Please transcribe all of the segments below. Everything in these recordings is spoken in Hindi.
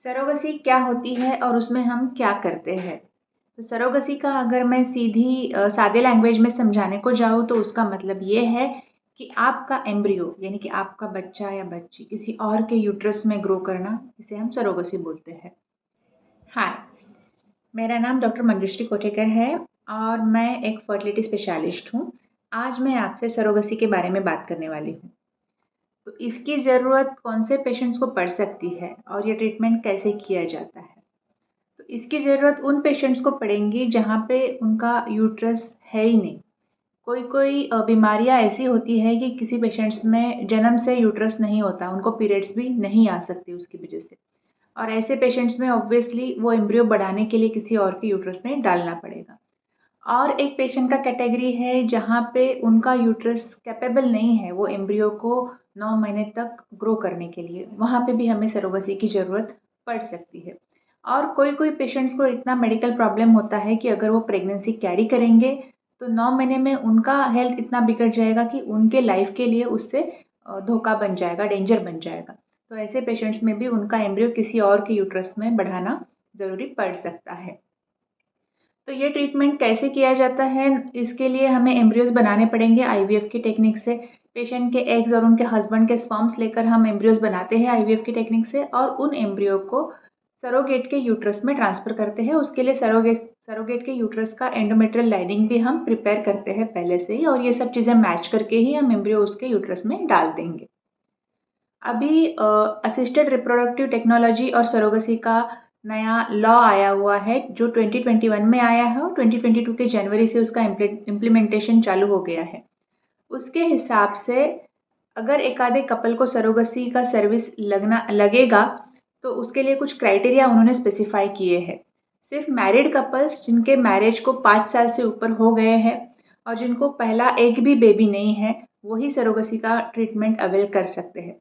सरोगेसी क्या होती है और उसमें हम क्या करते हैं? तो सरोगेसी का अगर मैं सीधी सादे लैंग्वेज में समझाने को जाऊँ तो उसका मतलब ये है कि आपका एम्ब्रियो यानी कि आपका बच्चा या बच्ची किसी और के यूट्रस में ग्रो करना, इसे हम सरोगेसी बोलते हैं। हाय, मेरा नाम डॉक्टर मंजुश्री कोटेकर है और मैं एक फर्टिलिटी स्पेशलिस्ट हूँ। आज मैं आपसे सरोगेसी के बारे में बात करने वाली हूँ। तो इसकी ज़रूरत कौन से पेशेंट्स को पड़ सकती है और ये ट्रीटमेंट कैसे किया जाता है? तो इसकी ज़रूरत उन पेशेंट्स को पड़ेंगी जहाँ पे उनका यूट्रस है ही नहीं। कोई-कोई बीमारियाँ ऐसी होती है कि किसी पेशेंट्स में जन्म से यूट्रस नहीं होता, उनको पीरियड्स भी नहीं आ सकती उसकी वजह से। और ऐसे पेशेंट्स में ऑब्वियसली वो एम्ब्रियो बढ़ाने के लिए किसी और के यूट्रस में डालना पड़ेगा। और एक पेशेंट का कैटेगरी है जहाँ पे उनका यूट्रस कैपेबल नहीं है वो एम्ब्रियो को 9 महीने तक ग्रो करने के लिए, वहाँ पे भी हमें सरोगेसी की ज़रूरत पड़ सकती है। और कोई-कोई पेशेंट्स को इतना मेडिकल प्रॉब्लम होता है कि अगर वो प्रेगनेंसी कैरी करेंगे, तो 9 महीने में उनका हेल्थ इतना बिगड़ जाएगा कि उनके लाइफ के लिए उससे धोखा बन जाएगा, डेंजर बन जाएगा। तो ऐसे पेशेंट्स में भी उनका एम्ब्रियो किसी और के यूट्रस में बढ़ाना ज़रूरी पड़ सकता है। तो ये ट्रीटमेंट कैसे किया जाता है? इसके लिए हमें एम्ब्रियोज़ बनाने पड़ेंगे आईवीएफ की टेक्निक से। पेशेंट के एग्स और उनके हस्बैंड के स्पर्म्स लेकर हम एम्ब्रियोज़ बनाते हैं आईवीएफ की टेक्निक से और उन एम्ब्रियो को सरोगेट के यूट्रस में ट्रांसफ़र करते हैं। उसके लिए सरोगेट के यूट्रस का एंडोमेट्रियल लाइनिंग भी हम प्रिपेयर करते हैं पहले से ही और ये सब चीज़ें मैच करके ही हम एम्ब्रियो उसके यूट्रस में डाल देंगे। अभी असिस्टेड रिप्रोडक्टिव टेक्नोलॉजी और सरोगेसी का नया लॉ आया हुआ है जो 2021 में आया है और 2022 के जनवरी से उसका इम्प्लीमेंटेशन चालू हो गया है। उसके हिसाब से अगर एक आधे कपल को सरोगेसी का सर्विस लगेगा तो उसके लिए कुछ क्राइटेरिया उन्होंने स्पेसिफाई किए हैं। सिर्फ मैरिड कपल्स जिनके मैरिज को 5 साल से ऊपर हो गए हैं और जिनको पहला एक भी बेबी नहीं है, वही सरोगेसी का ट्रीटमेंट अवेल कर सकते हैं।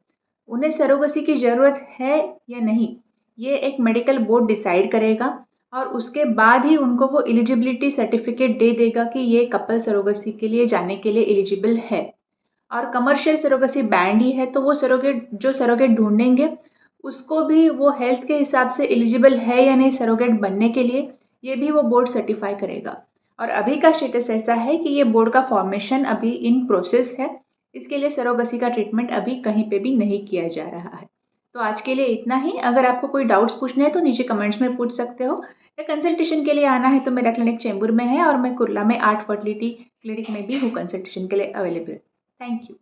उन्हें सरोगेसी की ज़रूरत है या नहीं, ये एक मेडिकल बोर्ड डिसाइड करेगा और उसके बाद ही उनको वो एलिजिबिलिटी सर्टिफिकेट दे देगा कि ये कपल सरोगेसी के लिए जाने के लिए एलिजिबल है। और कमर्शियल सरोगेसी बैंड ही है तो वो सरोगेट ढूंढेंगे उसको भी वो हेल्थ के हिसाब से एलिजिबल है या नहीं सरोगेट बनने के लिए, ये भी वो बोर्ड सर्टिफाई करेगा। और अभी का स्टेटस ऐसा है कि ये बोर्ड का फॉर्मेशन अभी इन प्रोसेस है। इसके लिए सरोगेसी का ट्रीटमेंट अभी कहीं पे भी नहीं किया जा रहा है। तो आज के लिए इतना ही। अगर आपको कोई डाउट्स पूछने हैं तो नीचे कमेंट्स में पूछ सकते हो या कंसल्टेशन के लिए आना है तो मेरा क्लिनिक चेंबूर में है और मैं कुर्ला में आर्ट फर्टिलिटी क्लिनिक में भी हूँ कंसल्टेशन के लिए अवेलेबल। Thank you.